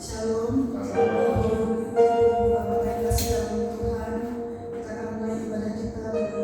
Shalom. Bapak yang kasih dalam Tuhan, kita akan mulai ibadah kita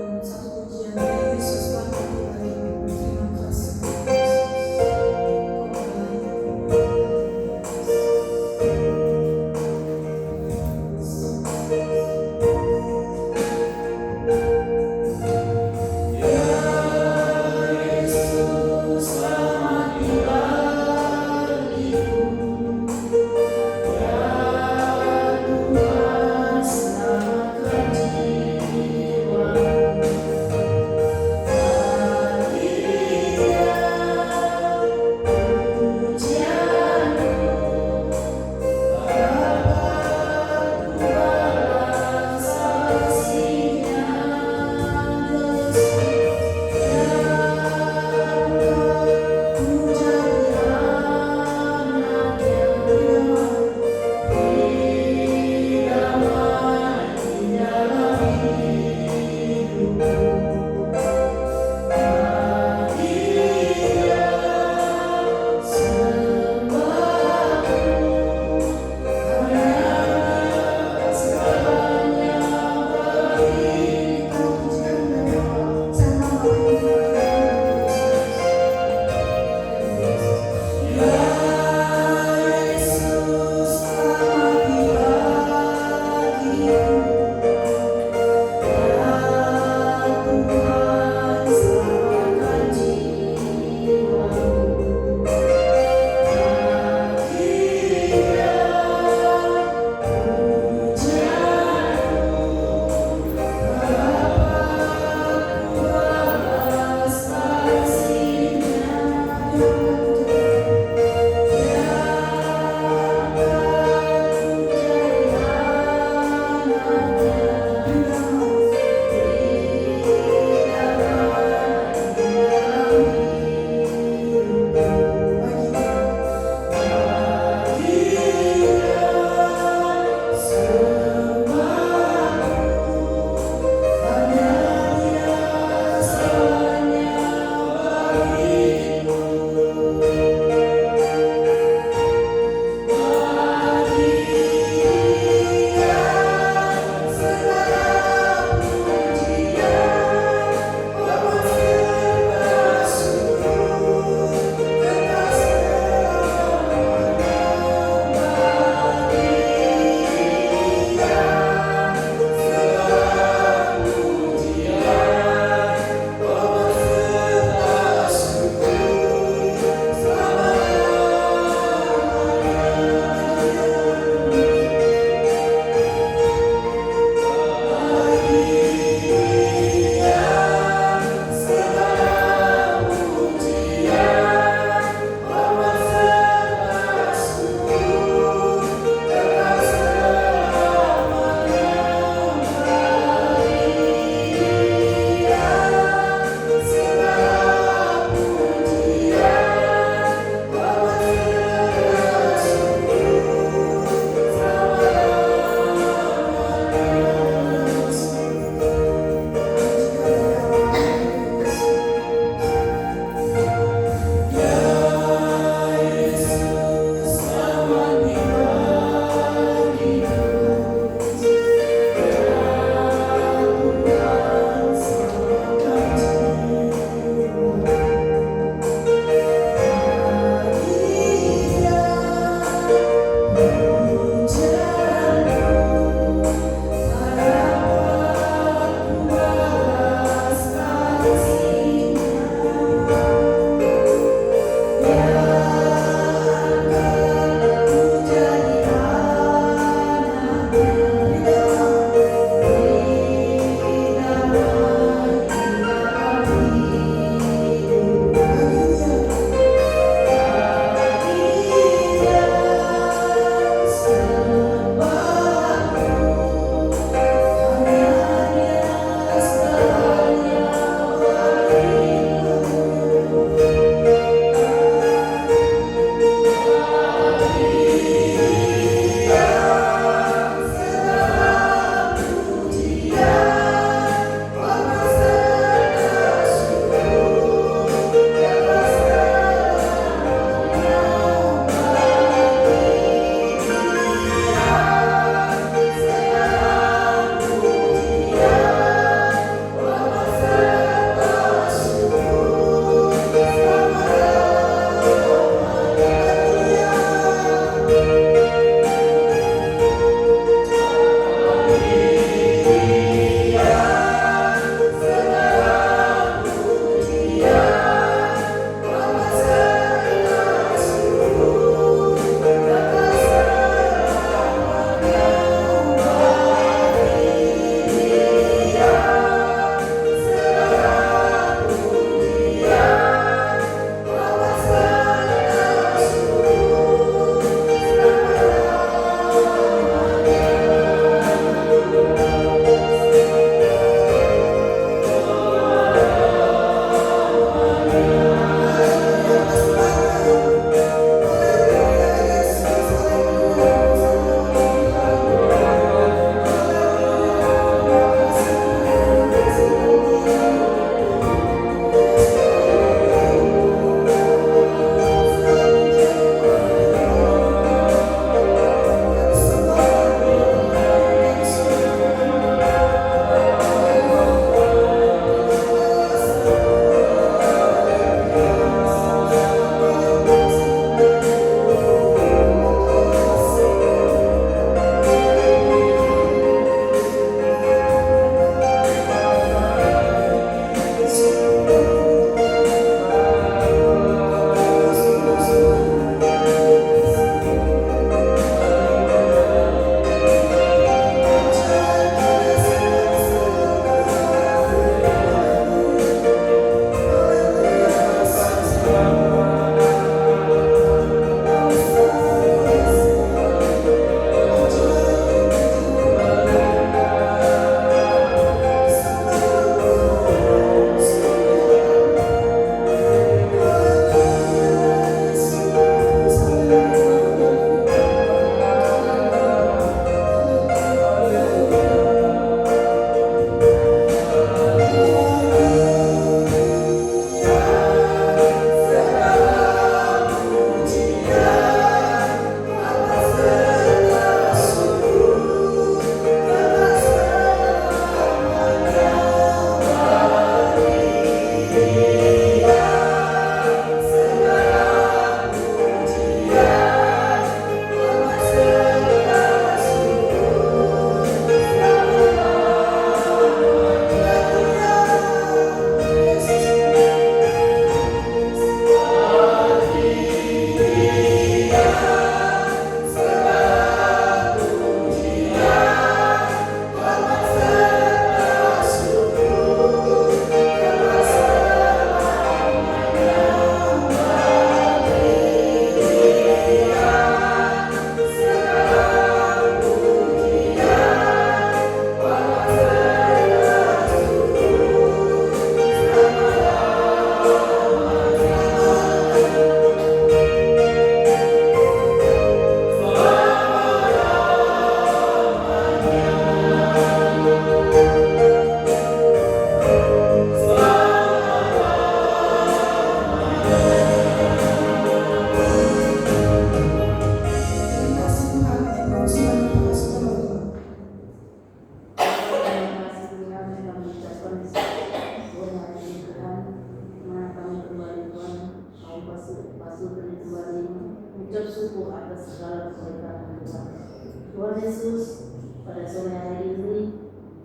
Yesus, pada sore hari ini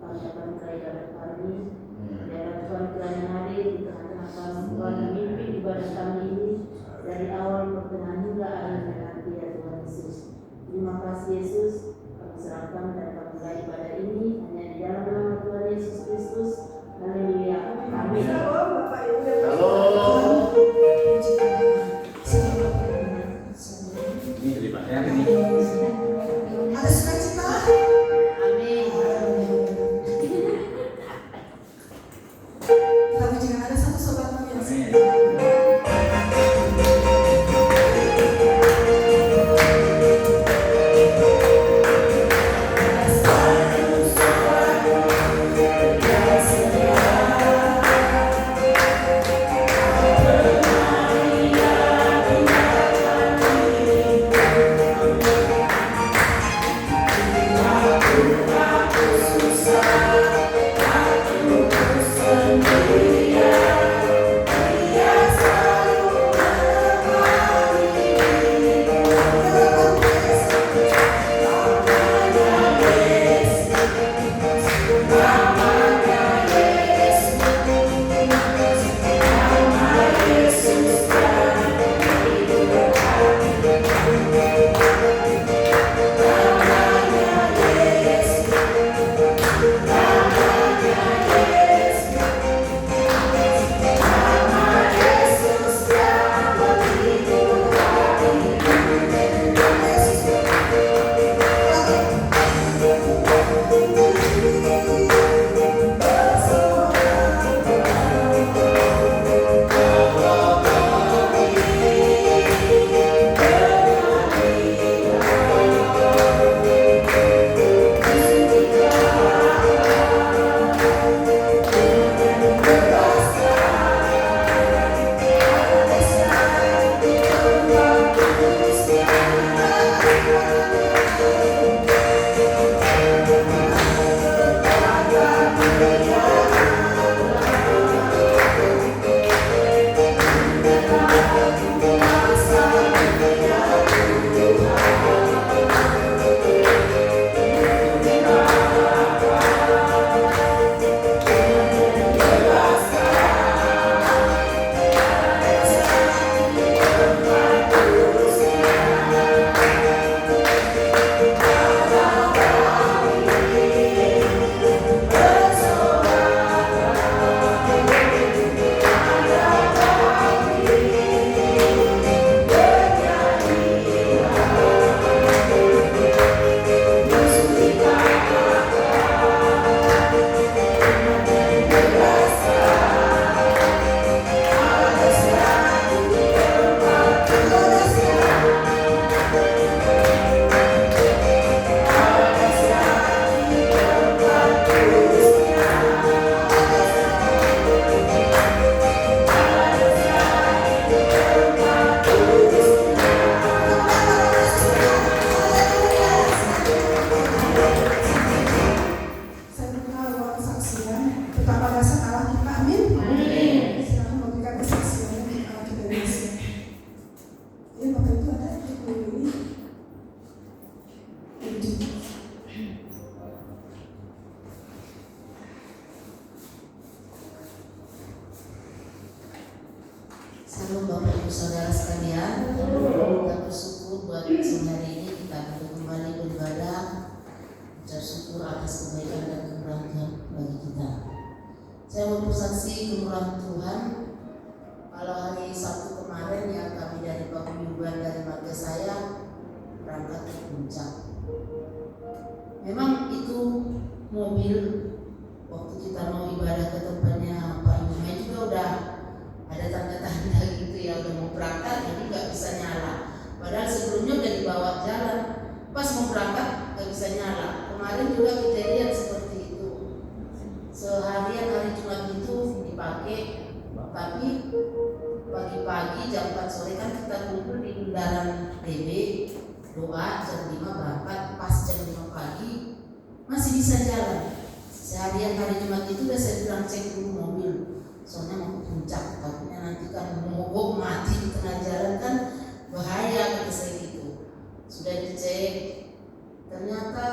kami akan mulai ibadah kami. Biarlah Tuhan kiranya hadir di tengah-tengah kami, Tuhan memimpin ibadah kami ini dari awal pertengahan hingga akhir nanti ya Tuhan Yesus. Terima kasih Yesus, kami serahkan dan kami mulai ibadah ini hanya di dalam nama Tuhan Yesus Kristus. Haleluya. Amin. Ini terima yang ini. Ada sukacita? Amin. Tapi jangan ada satu sobat yang Salam Bapak Ibu Saudara sekalian, kita bersyukur buat sore hari ini kita bisa kembali beribadah, ucap syukur atas kebaikan dan kemurahan Tuhan bagi kita. Saya mau bersaksi kemurahan Tuhan. Kalau hari Sabtu kemarin yang kami dari paguyuban dari marga saya berangkat ke Puncak. Memang itu mobil waktu kita mau ibadah ke tempatnya Pak Ibu juga udah ada tanda-tanda gitu ya, udah mau berangkat jadi nggak bisa nyala. Padahal sebelumnya udah dibawa jalan, pas mau berangkat nggak bisa nyala. Kemarin juga kejadian seperti itu. Seharian hari Jumat itu dipakai, tapi pagi-pagi jam 4 sore kan kita kumpul di bundaran DB, doa jam 5 berangkat, pas jam 5 pagi masih bisa jalan. Seharian hari Jumat itu udah saya bilang cek dulu mobil, soalnya mau ke Puncak, takutnya nanti kan mogok mati di tengah jalan kan bahaya, kata saya gitu. Sudah dicek, ternyata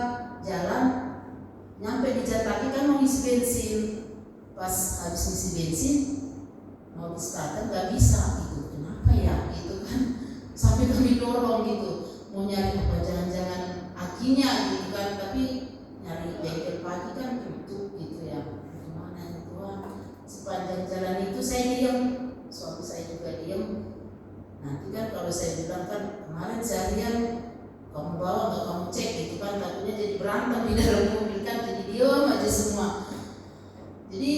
pas habis ngisi bensin mau di starter nggak bisa gitu, kenapa ya gitu kan, sampai kami dorong gitu mau nyari apa, jangan-jangan akinya gitu kan, tapi nyari bengkel pagi kan tutup gitu ya, gimana itu. Sepanjang jalan itu saya diam, suami saya juga diam. Nanti kan kalau saya bilang kan kemarin seharian kamu bawa nggak, kamu cek gitu kan, takutnya jadi berantem di dalam mobil kan, jadi diam aja semua. Jadi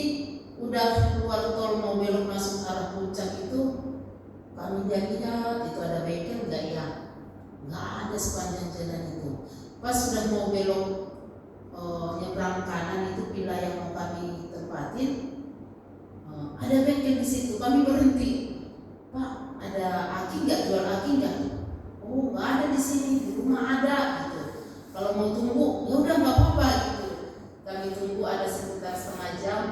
udah keluar tol mau belok masuk arah puncak itu kami lihat itu ada bengkel nggak ya, nggak ada sepanjang jalan itu. Pas sudah mau belok nyebrang kanan itu villa yang mau kami tempatin, ada bengkel di situ. Kami berhenti, Pak ada aki nggak, jual aki nggak? Oh nggak ada di sini, di rumah ada gitu. Kalau mau tunggu ya udah nggak apa-apa gitu. Kami tunggu ada sekitar setengah jam,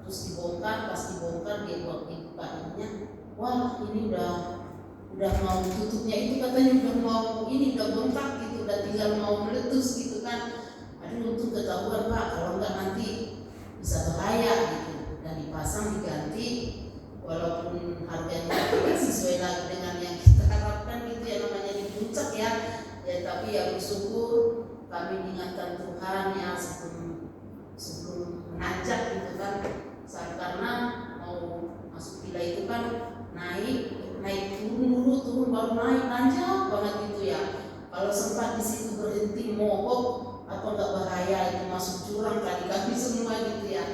terus dibongkar. Pas dibongkar dia buat dibuka ininya, wah ini udah mau tutupnya itu katanya udah mau ini udah bongkar gitu, udah tinggal mau meletus gitu kan. Aduh untuk ketahuan Pak, kalau nggak nanti bisa bahaya gitu. Dan dipasang diganti, walaupun harganya tidak sesuai lagi dengan yang kita harapkan gitu ya, namanya di puncak ya tapi ya bersyukur kami diingatkan Tuhan ya sebelum menanjak gitu kan, karena mau masuk villa itu kan naik turun baru naik, nanjak banget gitu ya. Kalau sempat di situ berhenti mogok apa nggak bahaya itu masuk jurang kami semua gitu ya.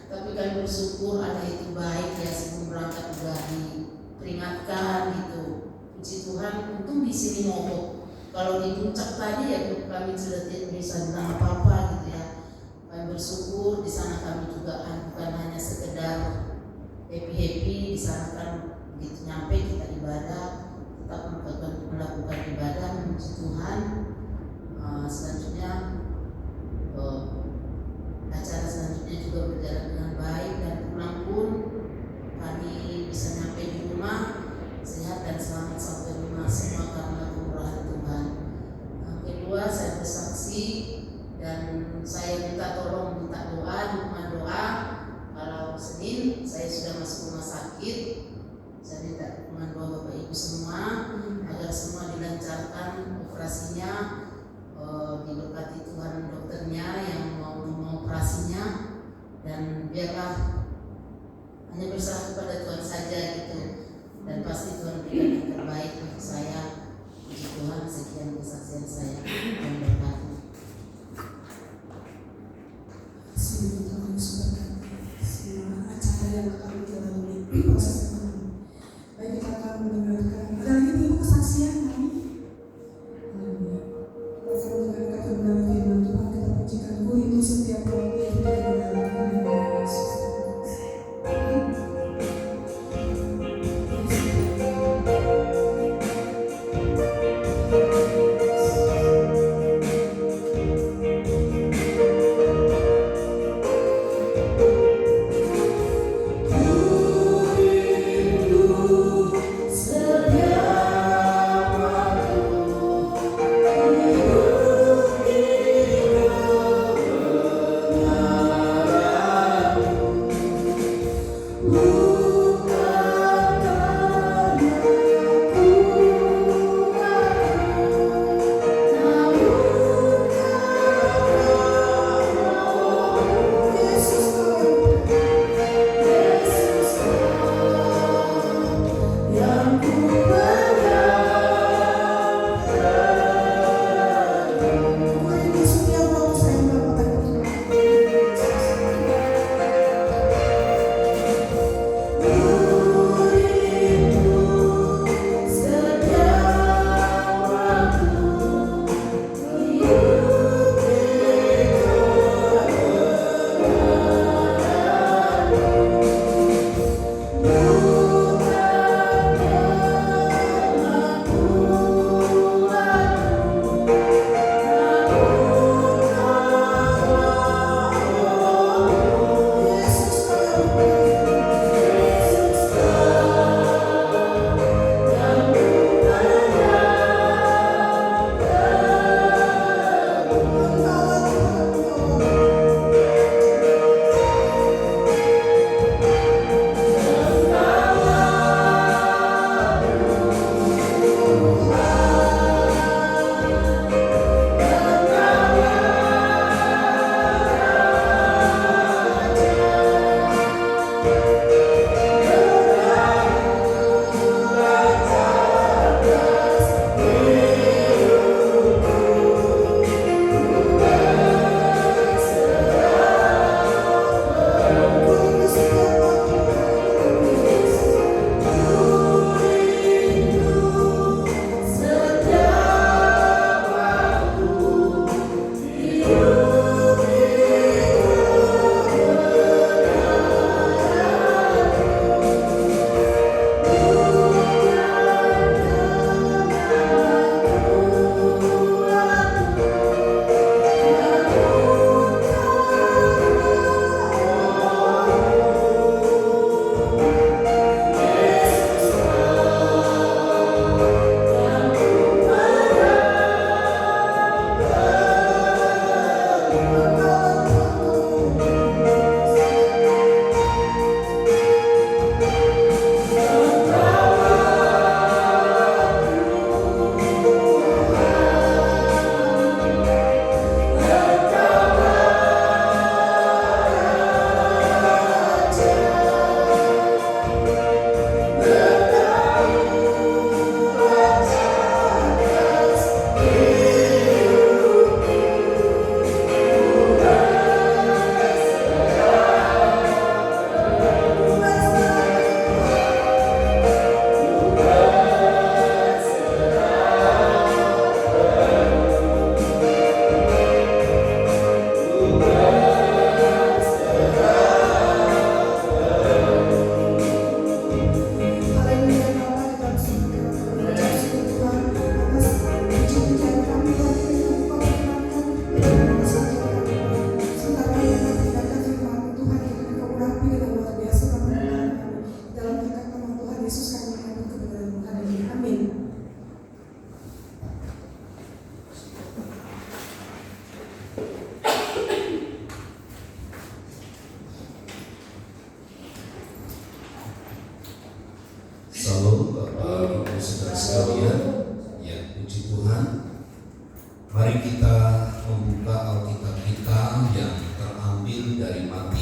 Tapi kan bersyukur ada itu baik ya, sebelum berangkat juga diperingatkan gitu. Puji Tuhan, untung di sini mogok. Kalau di puncak tadi ya kami sudah tidak bisa bilang apa-apa gitu ya. Kami bersyukur di sana kami juga bukan hanya sekedar happy di sana kan, begitu nyampe kita ibadah, tetap melakukan ibadah memuji Tuhan. Selanjutnya acara selanjutnya juga berjalan dengan baik, dan pulang pun kami bisa nyampe di rumah sehat dan selamat sampai rumah semua karena kemurahan Tuhan. Kedua, saya bersaksi dan saya minta doa, dukungan doa. Kalau Senin saya sudah masuk rumah sakit, saya minta dukungan doa Bapak Ibu semua agar semua dilancarkan operasinya, diberkati Tuhan dokternya yang mau mengoperasinya, dan biarlah hanya berserah kepada Tuhan saja gitu, dan pasti Tuhan berikan yang terbaik untuk saya. Puji Tuhan, sekian kesaksian saya, dan berkati. Tuhan semua acara yang akan kita lalui proses ini. Baik, kita akan mendengarkan. Ada lagi ibu kesaksian kami. Kita akan mendengarkan kebenaran firman Tuhan. Kita pujikan Bu itu setiap waktu kita mendengarkan Yesus. Tuhan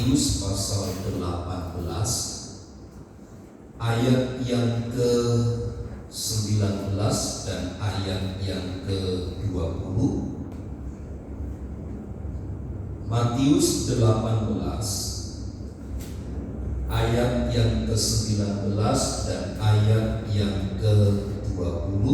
Matius pasal 18 ayat yang ke-19 dan ayat yang ke-20. Matius 18 ayat yang ke-19 dan ayat yang ke-20.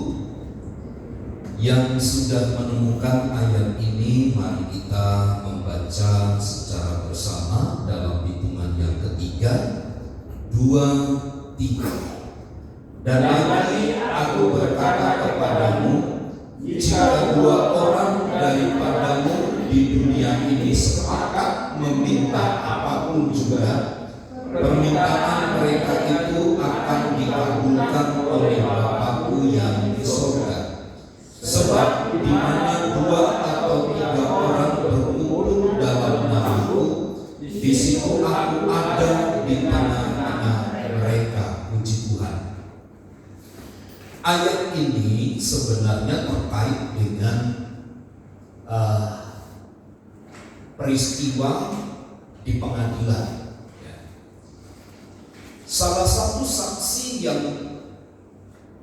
Yang sudah menemukan ayat ini, mari kita membaca secara bersama dalam hitungan yang ketiga, 2, 3. Dan lagi aku berkata kepadamu, jika 2 orang daripadamu di dunia ini sepakat meminta apapun juga, permintaan mereka itu akan dikabulkan oleh Bapa-Ku yang di surga. Sebab di mana 2 atau 3 orang berkumpul dalam nama-Ku, di situ Aku ada di tengah-tengah mereka. Puji Tuhan. Ayat ini sebenarnya terkait dengan peristiwa di pengadilan. Salah satu saksi yang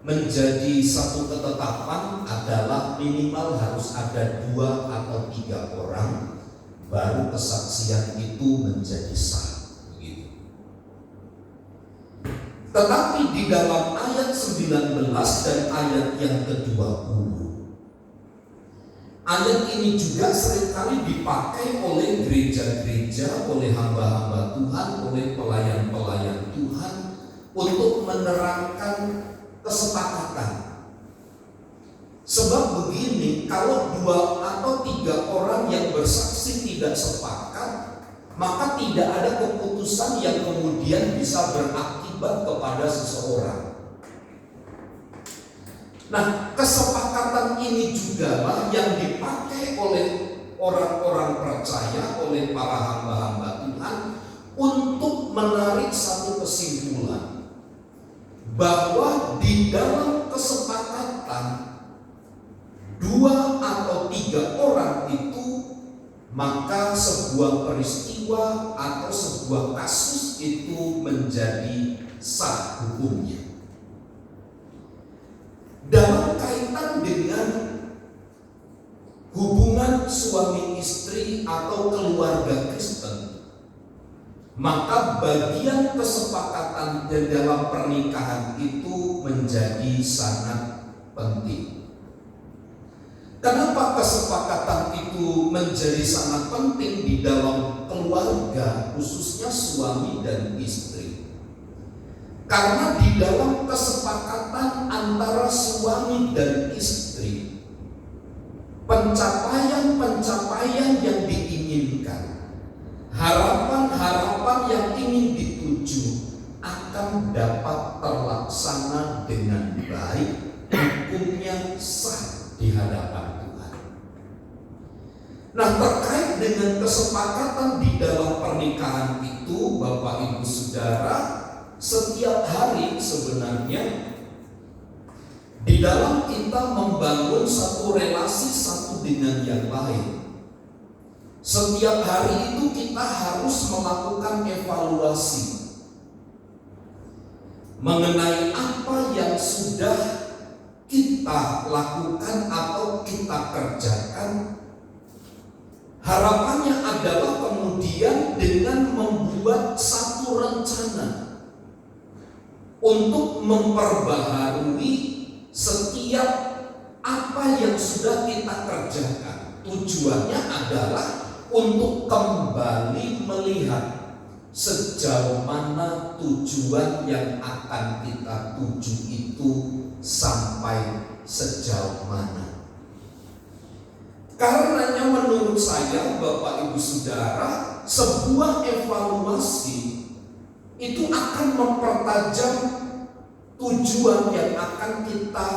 menjadi satu ketetapan adalah minimal harus ada 2 atau 3 orang, baru kesaksian itu menjadi sah. Begitu. Tetapi di dalam ayat 19 dan ayat yang ke-20, ayat ini juga seringkali dipakai oleh gereja-gereja, oleh hamba-hamba Tuhan, oleh pelayan-pelayan Tuhan untuk menerangkan kesepakatan. Sebab begini, kalau 2 atau 3 orang yang bersaksi tidak sepakat, maka tidak ada keputusan yang kemudian bisa berakibat kepada seseorang. Nah, kesepakatan ini juga lah yang dipakai oleh orang-orang percaya, oleh para hamba-hamba Tuhan untuk menarik satu kesimpulan, bahwa di dalam kesepakatan 2 atau 3 orang itu, maka sebuah peristiwa atau sebuah kasus itu menjadi sah hukumnya. Dalam kaitan dengan hubungan suami istri atau keluarga Kristen, maka bagian kesepakatan di dalam pernikahan itu menjadi sangat penting. Kenapa kesepakatan itu menjadi sangat penting di dalam keluarga, khususnya suami dan istri? Karena di dalam kesepakatan antara suami dan istri, pencapaian-pencapaian yang diinginkan, harapan-harapan yang ingin dituju akan dapat terlaksana dengan baik, hukumnya sah di hadapan Tuhan. Nah, terkait dengan kesepakatan di dalam pernikahan itu, Bapak Ibu Saudara, setiap hari sebenarnya di dalam kita membangun satu relasi satu dengan yang lain, setiap hari itu kita harus melakukan evaluasi mengenai apa yang sudah kita lakukan atau kita kerjakan. Harapannya adalah kemudian dengan membuat satu rencana untuk memperbaharui setiap apa yang sudah kita kerjakan. Tujuannya adalah untuk kembali melihat sejauh mana tujuan yang akan kita tuju itu sampai sejauh mana. Karenanya menurut saya, Bapak Ibu Saudara, sebuah evaluasi itu akan mempertajam tujuan yang akan kita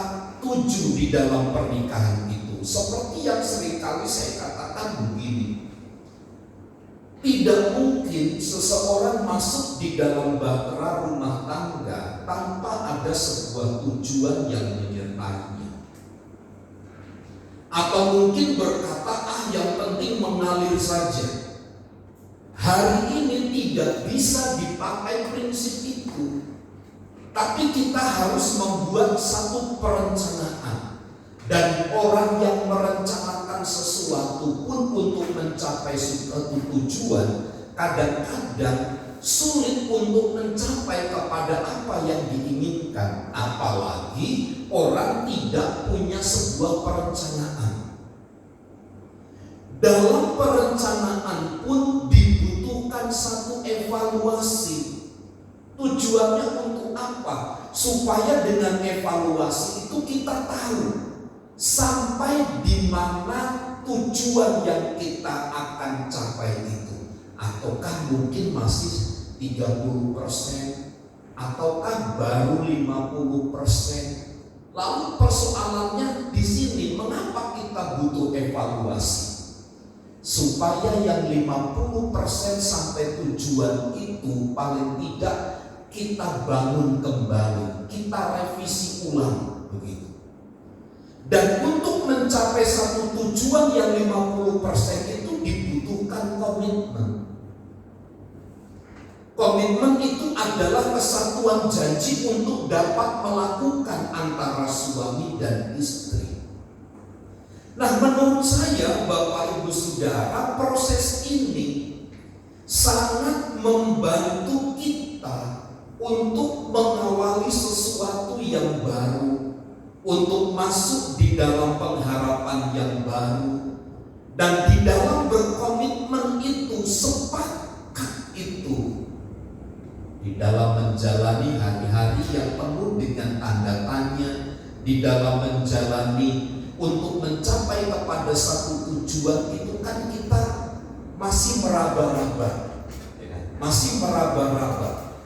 tuju di dalam pernikahan itu. Seperti yang seringkali saya katakan begini, tidak mungkin seseorang masuk di dalam bahtera rumah tangga tanpa ada sebuah tujuan yang menyertainya. Atau mungkin berkata, yang penting mengalir saja. Hari ini tidak bisa dipakai prinsip itu, tapi kita harus membuat satu perencanaan. Dan orang yang merencanakan sesuatu pun untuk mencapai suatu tujuan kadang-kadang sulit untuk mencapai kepada apa yang diinginkan, apalagi orang tidak punya sebuah perencanaan. Dalam perencanaan pun dibutuhkan satu evaluasi. Tujuannya untuk apa? Supaya dengan evaluasi itu kita tahu sampai di mana tujuan yang kita akan capai itu. Ataukah mungkin masih 30%, ataukah baru 50%. Lalu persoalannya di sini, mengapa kita butuh evaluasi? Supaya yang 50% sampai tujuan itu paling tidak kita bangun kembali, kita revisi ulang begitu. Dan untuk mencapai satu tujuan yang 50% itu dibutuhkan komitmen. Komitmen itu adalah kesatuan janji untuk dapat melakukan antara suami dan istri. Nah, menurut saya, Bapak Ibu Saudara, proses ini sangat membantu kita untuk mengawali sesuatu yang baru, untuk masuk di dalam pengharapan yang baru, dan di dalam berkomitmen itu, sepakat itu, di dalam menjalani hari-hari yang penuh dengan tanda tanya, di dalam menjalani untuk mencapai kepada satu tujuan itu kan kita masih meraba-raba, masih meraba-raba.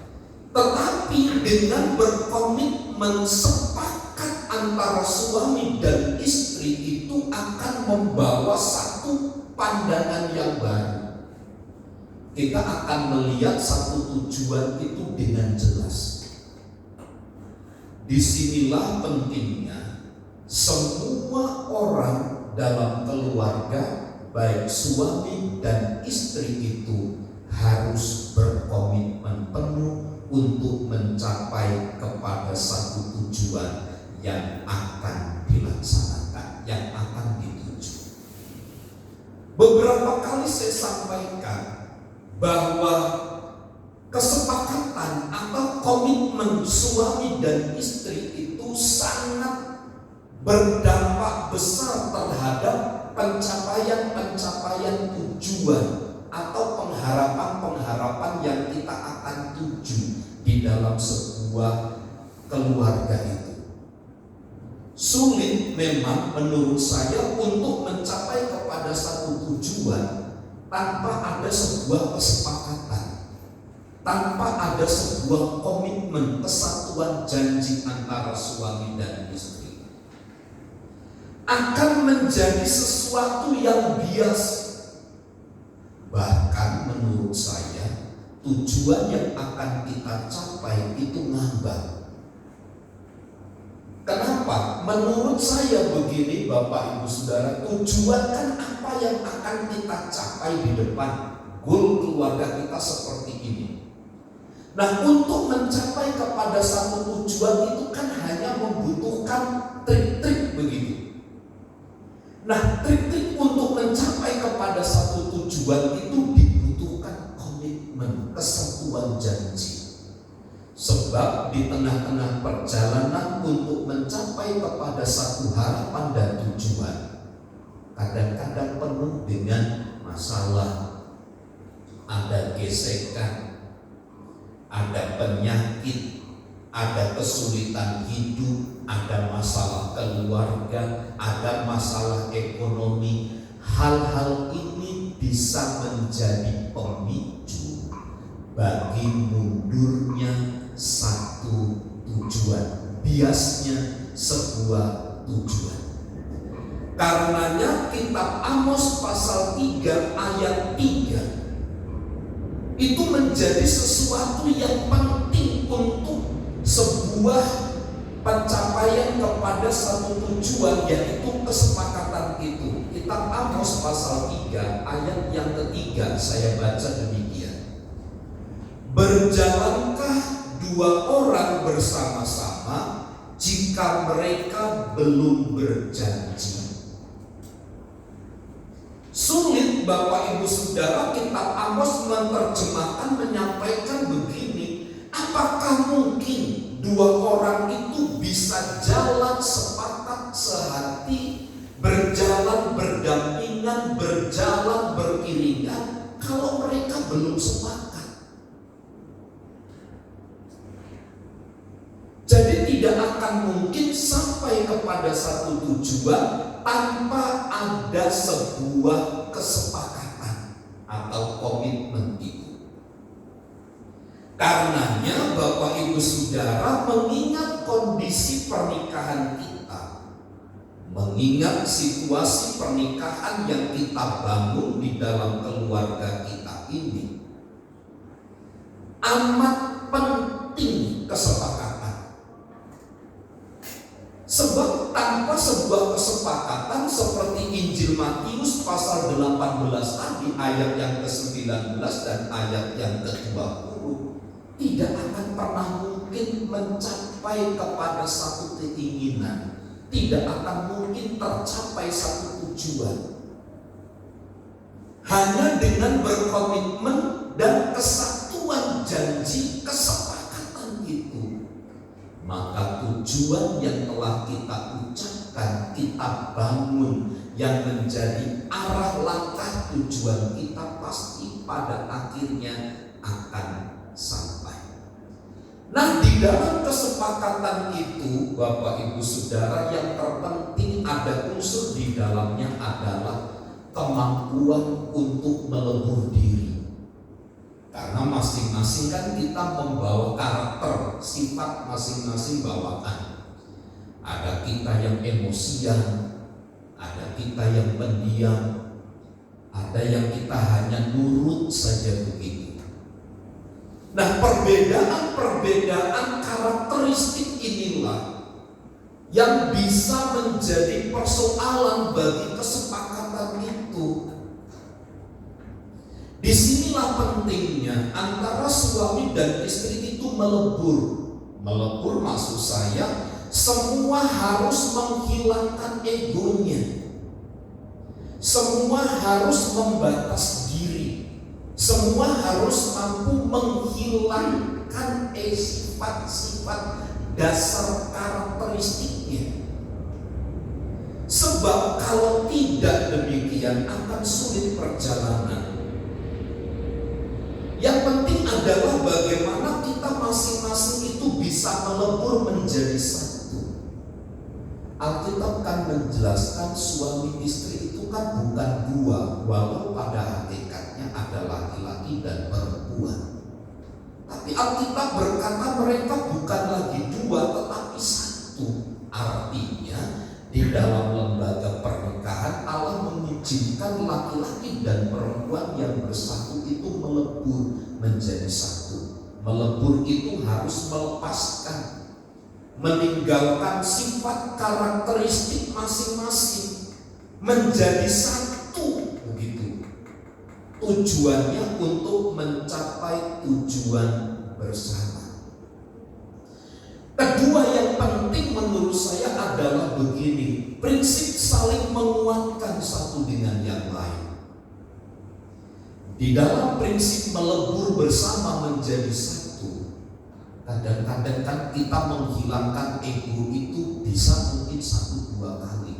Tetapi dengan berkomitmen sepakat antara suami dan istri itu akan membawa satu pandangan yang baru. Kita akan melihat satu tujuan itu dengan jelas. Disinilah pentingnya semua orang dalam keluarga, baik suami dan istri itu harus berkomitmen penuh untuk mencapai kepada satu tujuan yang akan dilaksanakan, yang akan dituju. Beberapa kali saya sampaikan bahwa kesepakatan atau komitmen suami dan istri itu sangat berdampak besar terhadap pencapaian tujuan atau pengharapan yang kita akan tuju di dalam sebuah keluarga itu. Sulit memang menurut saya untuk mencapai kepada satu tujuan tanpa ada sebuah kesepakatan, tanpa ada sebuah komitmen, kesatuan janji antara suami dan istri. Akan menjadi sesuatu yang biasa. Bahkan menurut saya tujuan yang akan kita capai itu ngambang. Kenapa? Menurut saya begini Bapak Ibu Saudara, tujuan kan apa yang akan kita capai di depan. Goal keluarga kita seperti ini. Nah, untuk mencapai kepada satu tujuan itu kan hanya membutuhkan trik-trik begitu. Nah, trik-trik untuk mencapai kepada satu tujuan itu dibutuhkan komitmen, kesatuan janji. Sebab di tengah-tengah perjalanan untuk mencapai kepada satu harapan dan tujuan, kadang-kadang penuh dengan masalah, ada gesekan, ada penyakit, ada kesulitan hidup, ada masalah keluarga, ada masalah ekonomi. Hal-hal ini bisa menjadi pemicu bagi mundurnya satu tujuan, biasnya sebuah tujuan. Karenanya kitab Amos pasal 3 ayat 3 itu menjadi sesuatu yang penting untuk sebuah pencapaian kepada satu tujuan, yaitu kesepakatan itu. Kitab Amos pasal 3 ayat yang ketiga, saya baca demikian. Berjalankah dua orang bersama-sama jika mereka belum berjanji? Sulit Bapak Ibu Saudara, kitab Amos menerjemahkan, menyampaikan begini, apakah mungkin dua orang itu bisa jalan sepakat, sehati, berjalan berdampingan, berjalan beriringan kalau mereka belum sepakat? Jadi tidak akan mungkin sampai kepada satu tujuan tanpa ada sebuah kesepakatan atau komitmen itu. Karenanya Bapak Ibu Saudara, mengingat kondisi pernikahan kita, mengingat situasi pernikahan yang kita bangun di dalam keluarga kita ini, amat penting kesepakatan. Sebab tanpa sebuah kesepakatan seperti Injil Matius pasal 18 tadi, ayat yang ke-19 dan ayat yang ke-20, tidak akan pernah mungkin mencapai kepada satu keinginan, tidak akan mungkin tercapai satu tujuan. Hanya dengan berkomitmen dan kesatuan janji kesepakatan itu, maka tujuan yang telah kita ucapkan, kita bangun, yang menjadi arah langkah tujuan kita pasti pada akhirnya akan sampai. Nah, di dalam kesepakatan itu Bapak Ibu Saudara, yang terpenting ada unsur di dalamnya adalah kemampuan untuk melebur diri. Karena masing-masing kan kita membawa karakter, sifat masing-masing bawaan. Ada kita yang emosian, ada kita yang pendiam, ada yang kita hanya nurut saja begitu. Nah, perbedaan karakteristik inilah yang bisa menjadi persoalan bagi kesepakatan itu. Disinilah pentingnya antara suami dan istri itu melebur. Melebur maksud saya, semua harus menghilangkan egonya. Semua harus membatas diri. Semua harus mampu menghilangkan sifat-sifat dasar karakteristiknya. Sebab kalau tidak demikian akan sulit perjalanan. Yang penting adalah bagaimana kita masing-masing itu bisa melebur menjadi satu. Alkitab kan menjelaskan suami istri itu kan bukan dua, walau pada hakikatnya ada laki-laki dan perempuan. Tapi Alkitab berkata mereka bukan lagi dua, tetapi satu. Artinya di dalam lembaga pernikahan Allah mengizinkan laki-laki dan perempuan yang bersatu itu melebur menjadi satu. Melebur itu harus melepaskan, meninggalkan sifat karakteristik masing-masing, menjadi satu begitu. Tujuannya untuk mencapai tujuan bersama. Kedua yang penting menurut saya adalah begini, prinsip saling menguatkan satu dengan yang lain. Di dalam prinsip melebur bersama menjadi satu, kadang-kadang kan kita menghilangkan ego itu bisa mungkin 1-2 kali.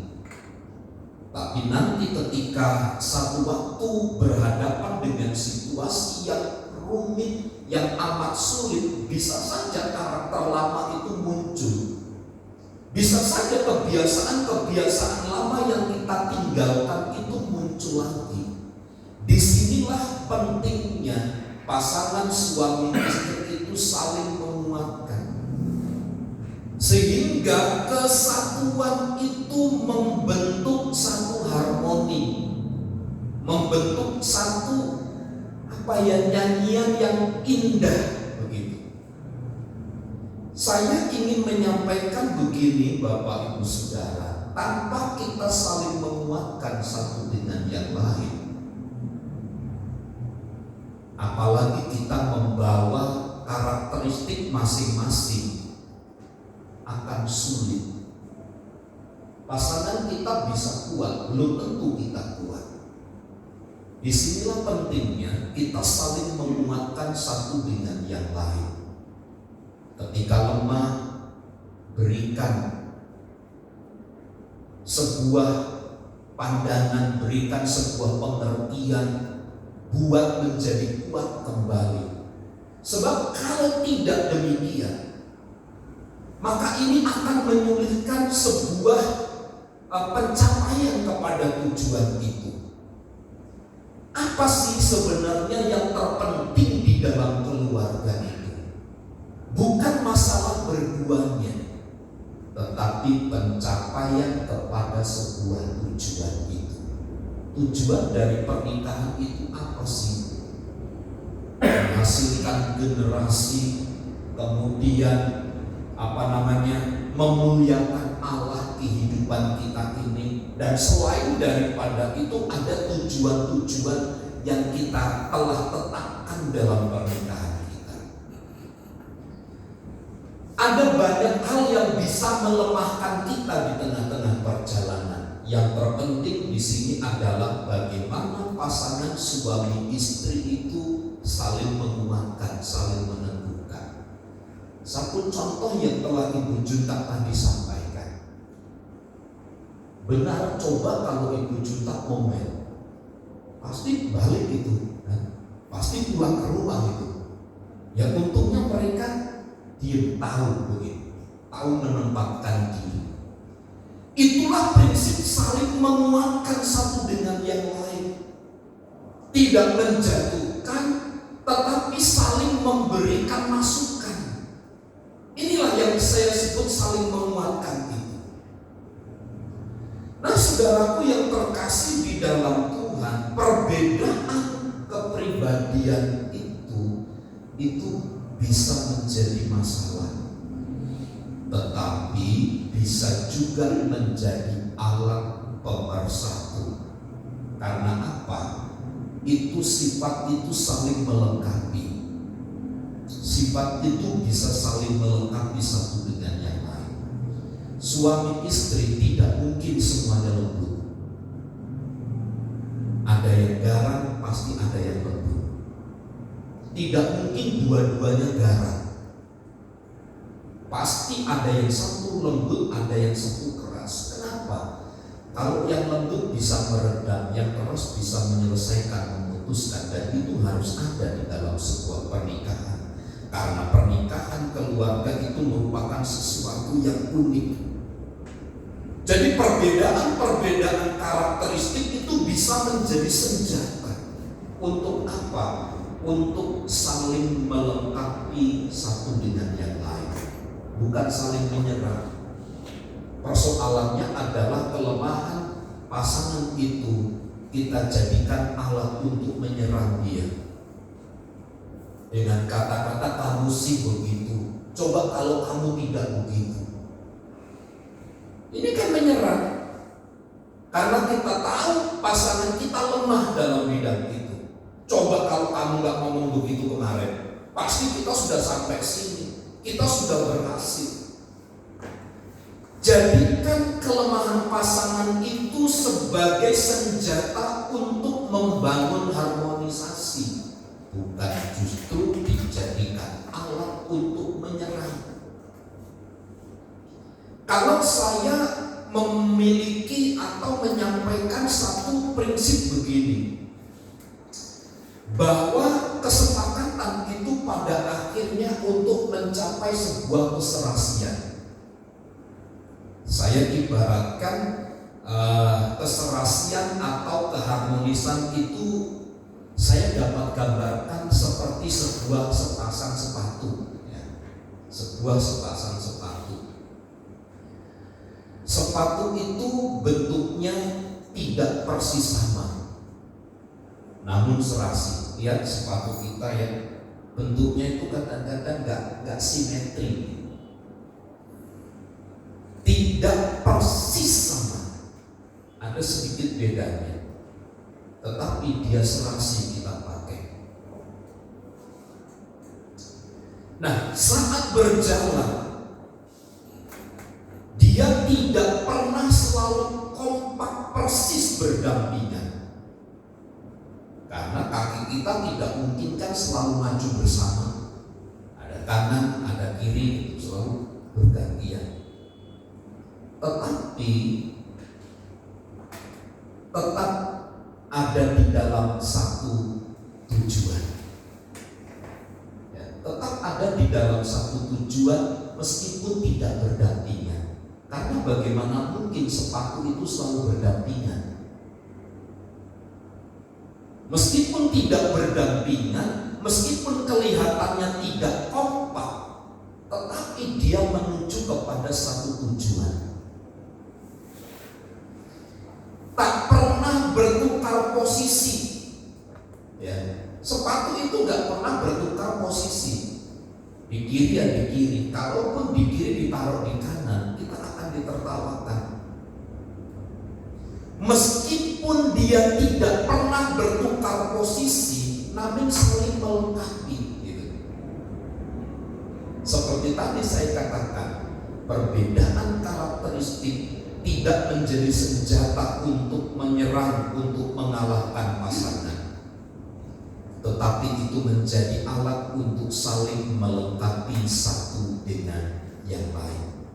Tapi nanti ketika satu waktu berhadapan dengan situasi yang rumit, yang amat sulit, bisa saja karakter lama itu muncul. Bisa saja kebiasaan-kebiasaan lama yang kita tinggalkan itu muncul lagi. Disinilah pentingnya pasangan suami istri itu saling menguatkan, sehingga kesatuan itu membentuk satu harmoni, membentuk satu nyanyian yang indah begitu. Saya ingin menyampaikan begini Bapak Ibu Saudara, tanpa kita saling menguatkan satu dengan yang lain, apalagi kita membawa karakteristik masing-masing akan sulit. Pasangan kita bisa kuat, belum tentu kita kuat. Disinilah pentingnya kita saling menguatkan satu dengan yang lain. Ketika lemah, berikan sebuah pandangan, berikan sebuah pengertian, buat menjadi kuat kembali. Sebab kalau tidak demikian, maka ini akan menyulitkan sebuah pencapaian kepada tujuan itu. Apa sih sebenarnya yang terpenting di dalam keluarga itu? Bukan masalah berduanya, tetapi pencapaian kepada sebuah tujuan itu. Tujuan dari pernikahan itu apa sih? Menghasilkan generasi, kemudian memuliakan Allah kehidupan kita ini, dan selain daripada itu ada tujuan-tujuan yang kita telah tetapkan dalam pernikahan kita. Ada banyak hal yang bisa melemahkan kita di tengah-tengah perjalanan. Yang terpenting di sini adalah bagaimana pasangan suami istri itu saling menguatkan, saling meneguhkan. Satu contoh yang telah Ibu Junta tadi sampaikan. Benar, coba kalau Ibu Junta ngomel, pasti balik itu, pasti pulang ke rumah itu. Ya untungnya mereka diam, tahu begitu, tahu menempatkan diri. Itulah prinsip saling menguatkan satu dengan yang lain. Tidak menjatuhkan, tetapi saling memberikan masukan. Inilah yang saya sebut saling menguatkan itu. Nah, saudaraku yang terkasih di dalam Tuhan, perbedaan kepribadian itu bisa menjadi masalah, tetapi bisa juga menjadi alat pemersatu. Karena apa? Itu sifat itu saling melengkapi. Sifat itu bisa saling melengkapi satu dengan yang lain. Suami istri tidak mungkin semuanya lembut. Ada yang garang, pasti ada yang lembut. Tidak mungkin dua-duanya garang. Pasti ada yang satu lembut, ada yang satu keras. Kenapa? Kalau yang lembut bisa meredam, yang keras bisa menyelesaikan, memutuskan, dan itu harus ada di dalam sebuah pernikahan. Karena pernikahan keluarga itu merupakan sesuatu yang unik. Jadi perbedaan-perbedaan karakteristik itu bisa menjadi senjata. Untuk apa? Untuk saling melengkapi satu dengan yang lain, bukan saling menyerang. Persoalannya adalah kelemahan pasangan itu kita jadikan alat untuk menyerang dia. Dengan kata-kata kamu sih begitu, coba kalau kamu tidak begitu. Ini kan menyerang. Karena kita tahu pasangan kita lemah dalam bidang itu. Coba kalau kamu gak ngomong begitu kemarin, pasti kita sudah sampai sini, kita sudah berhasil. Jadikan kelemahan pasangan itu sebagai senjata untuk membangun harmonisasi, bukan justru dijadikan alat untuk menyerang. Kalau saya memiliki atau menyampaikan satu prinsip begini, bahwa kesepakatan itu pada akhirnya untuk mencapai sebuah keserasian. Saya ibaratkan keserasian atau keharmonisan itu saya dapat gambarkan seperti sebuah sepasang sepatu, sebuah sepasang sepatu. Sepatu itu bentuknya tidak persis sama, namun serasi. Lihat sepatu kita ya, bentuknya itu kadang-kadang nggak simetri, tidak persis sama, ada sedikit bedanya, tetapi dia serasi kita pakai. Nah, saat berjalan, dia tidak pernah selalu kompak persis berdampingan. Karena kaki kita tidak mungkin kan selalu maju bersama. Ada kanan, ada kiri, itu selalu bergantian. Tetapi tetap ada di dalam satu tujuan. Ya, tetap ada di dalam satu tujuan meskipun tidak berdampingan. Karena bagaimana mungkin sepatu itu selalu berdampingan? Meskipun tidak berdampingan, meskipun kelihatannya tidak kompak, tetapi dia menuju kepada satu tujuan. Tak pernah bertukar posisi. Ya, sepatu itu nggak pernah bertukar posisi. Di kiri ya di kiri. Kalaupun di kiri ditaruh di kanan, kita akan ditertawakan. Meskipun dia tidak pernah bertukar posisi, namun saling melengkapi. Gitu. Seperti tadi saya katakan, perbedaan karakteristik tidak menjadi senjata untuk menyerang, untuk mengalahkan pasangan, tetapi itu menjadi alat untuk saling melengkapi satu dengan yang lain.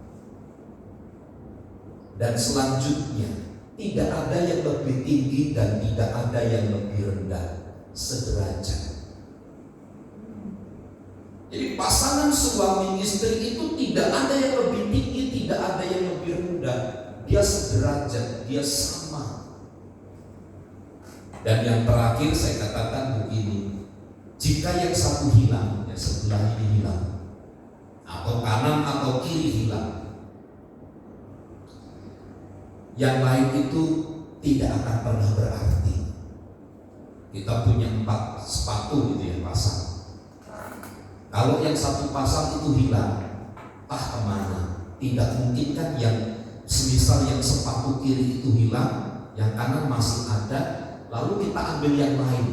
Dan selanjutnya, tidak ada yang lebih tinggi dan tidak ada yang lebih rendah, sederajat. Jadi pasangan suami istri itu tidak ada yang lebih tinggi, tidak ada yang lebih rendah. Dia sederajat, dia sama. Dan yang terakhir saya katakan begini, jika yang satu hilang, yang sebelah ini hilang, atau kanan atau kiri hilang, yang lain itu tidak akan pernah berarti. Kita punya 4 sepatu gitu ya pasang. Kalau yang satu pasang itu hilang, kemana? Tidak mungkin kan yang semisal yang sepatu kiri itu hilang, yang kanan masih ada, lalu kita ambil yang lain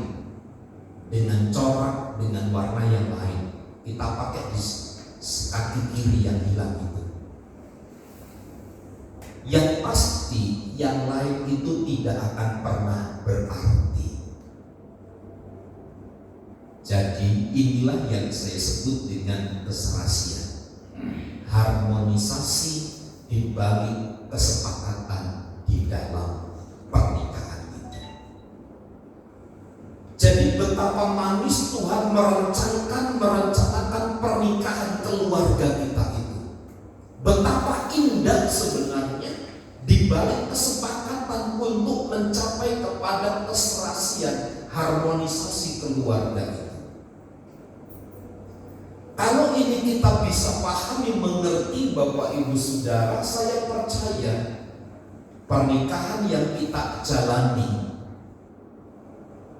dengan corak, dengan warna yang lain, kita pakai di kaki kiri yang hilang itu. Yang pasti yang lain itu tidak akan pernah berarti. Jadi inilah yang saya sebut dengan keserasian, harmonisasi di balik kesepakatan di dalam pernikahan itu. Jadi betapa manis Tuhan merencanakan pernikahan keluarga kita itu. Betapa indah sebenarnya di balik kesepakatan untuk mencapai kepada keserasian, harmonisasi keluarga itu. Kalau ini kita bisa pahami, mengerti Bapak Ibu Saudara, saya percaya pernikahan yang kita jalani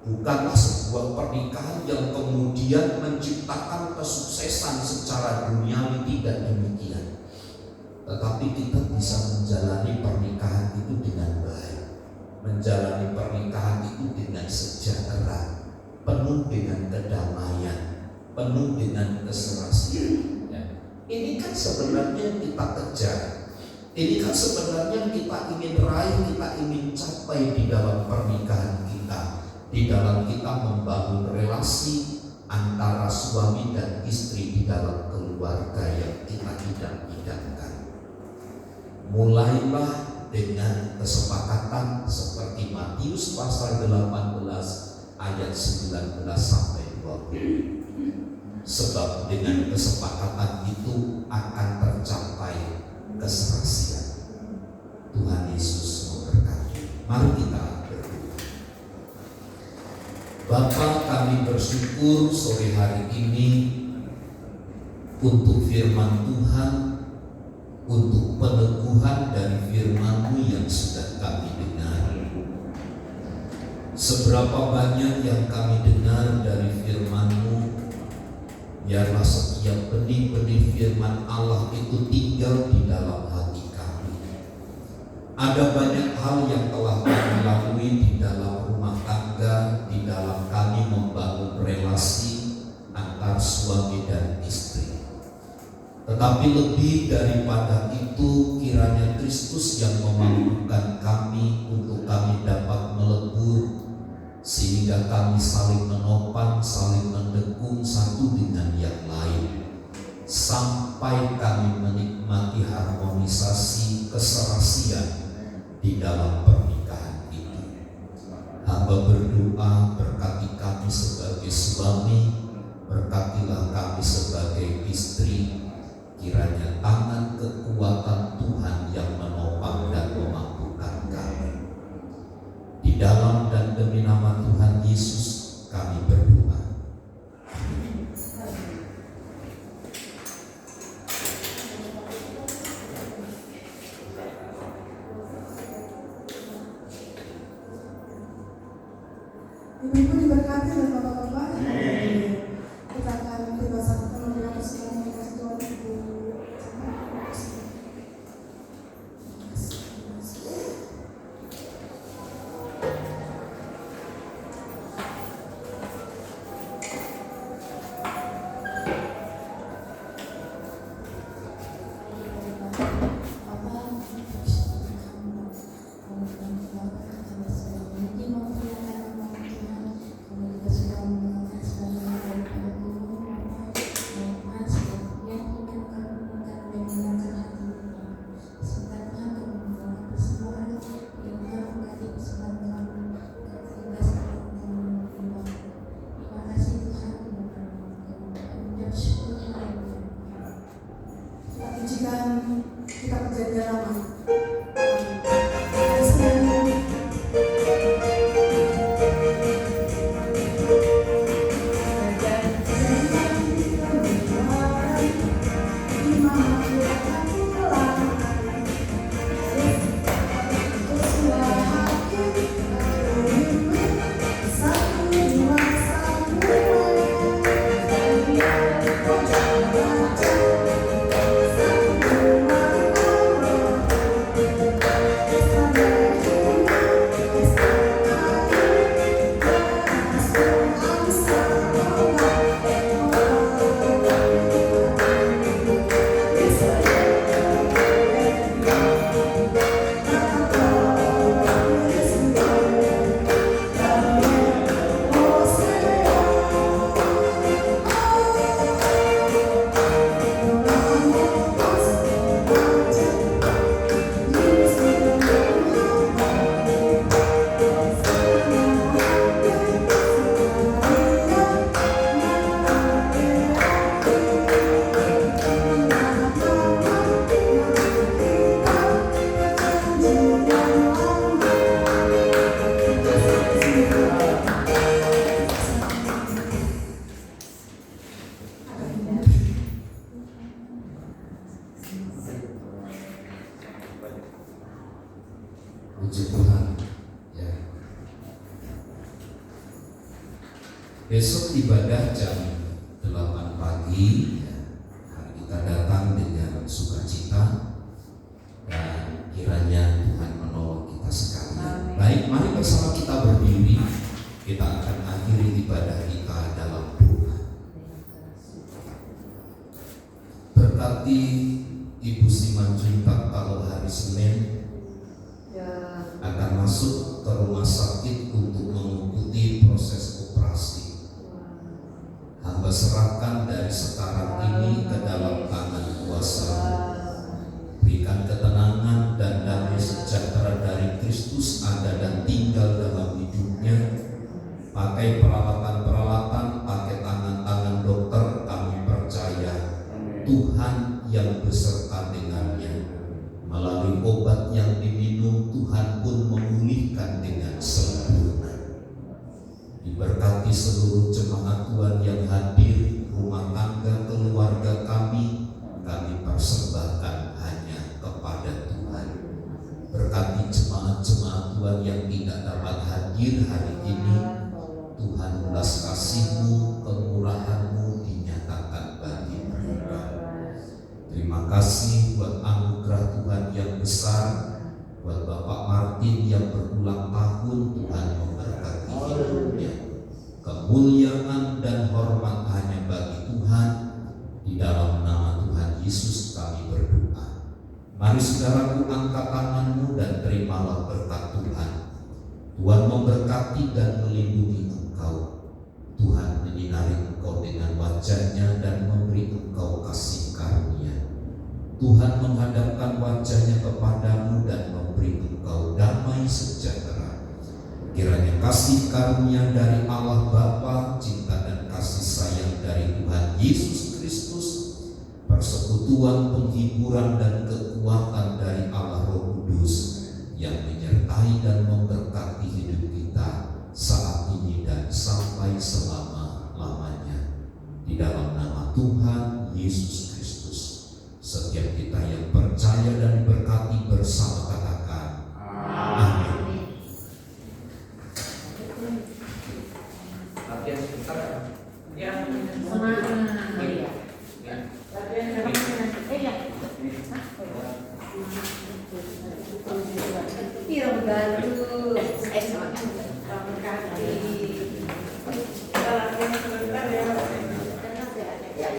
bukanlah sebuah pernikahan yang kemudian menciptakan kesuksesan secara duniawi, tidak demikian. Tetapi kita bisa menjalani pernikahan itu dengan baik, menjalani pernikahan itu dengan sejahtera, penuh dengan kedamaian, penuh dengan keserasian. Ini kan sebenarnya yang kita kejar. Ini kan sebenarnya yang kita ingin raih, kita ingin capai di dalam pernikahan kita, di dalam kita membangun relasi antara suami dan istri di dalam keluarga yang kita idam-idamkan. Mulailah dengan kesepakatan seperti Matius pasal 18 ayat 19 sampai 20. Sebab dengan kesepakatan itu akan tercapai keserasian. Tuhan Yesus memberkati. Mari kita berdoa. Bapa, kami bersyukur sore hari ini untuk firman Tuhan, untuk peneguhan dari firman-Mu yang sudah kami dengar. Seberapa banyak yang kami dengar dari firman-Mu, biarlah setiap benih-benih firman Allah itu tinggal di dalam hati kami. Ada banyak hal yang telah kami lalui di dalam rumah tangga, di dalam kami membangun relasi antar suami dan istri. Tetapi lebih daripada itu, kiranya Kristus yang memampukan kami untuk kami dapat melebur, sehingga kami saling menopang, saling mendukung satu dengan yang lain, sampai kami menikmati harmonisasi keserasian di dalam pernikahan itu. Hamba berdoa, berkati kami sebagai suami, berkatilah kami sebagai istri. Kiranya tangan kekuatan Tuhan yang menopang dan memampukan kami. Di dalam dan demi nama Tuhan Yesus kami berdoa. Ibu-ibu diberkati oleh Bapak-Bapak. Kita akan beribadah satu dengan persembahan yang kasih Tuhan Ibu. Kita perjanjian lama. Puji Tuhan. Ya. Besok ibadah jam 8 pagi. Ya. Mari kita datang dengan sukacita dan kiranya Tuhan menolong kita sekalian. Baik, mari bersama kita berdiri. Kita akan akhiri ibadah kita dalam doa. Berkati Ibu Simanjuntak kalau hari Senin akan masuk ke rumah sakit untuk mengikuti proses operasi. Hamba serahkan dari sekarang ini ke dalam tangan kuasa. Berikan ketenangan dan damai sejahtera dari Kristus ada dan tinggal dalam hidupnya. Pakai peralatan-peralatan, pakai tangan-tangan dokter, kami percaya Tuhan yang beserta dengannya. Melalui obat yang diminum, Tuhan pun memulihkan dengan sempurna. Diberkati seluruh jemaat Tuhan yang hadir, rumah tangga keluarga kami persembahkan hanya kepada Tuhan. Berkati jemaat-jemaat Tuhan yang tidak dapat hadir hari ini, Tuhan belas kasih-Mu, kemurahan-Mu dinyatakan bagi mereka. Terima kasih buat anugerah Tuhan yang besar, buat Bapak Martin yang berulang tahun. Tuhan memberkati hidupnya. Kemuliaan dan hormat hanya bagi Tuhan, di dalam nama Tuhan Yesus kami berdoa. Mari saudaraku, angkat tanganmu dan terimalah berkat Tuhan. Tuhan memberkati dan melindungi engkau. Tuhan menyinari engkau dengan wajah-Nya dan memberi engkau kasih karunia. Tuhan menghadapkan wajah-Nya kepadamu dan memberi engkau damai sejahtera. Kiranya kasih karunia dari Allah Bapa, cinta dan kasih sayang dari Tuhan Yesus Kristus, persekutuan, penghiburan dan kekuatan dari Allah Roh Kudus yang menyertai dan memberkati hidup kita saat ini dan sampai selama-lamanya. Di dalam nama Tuhan Yesus Kristus, setiap kita yang percaya dan diberkati bersama katakan amin. Latihan sebentar ya. Iya, bagus. Selamat kali.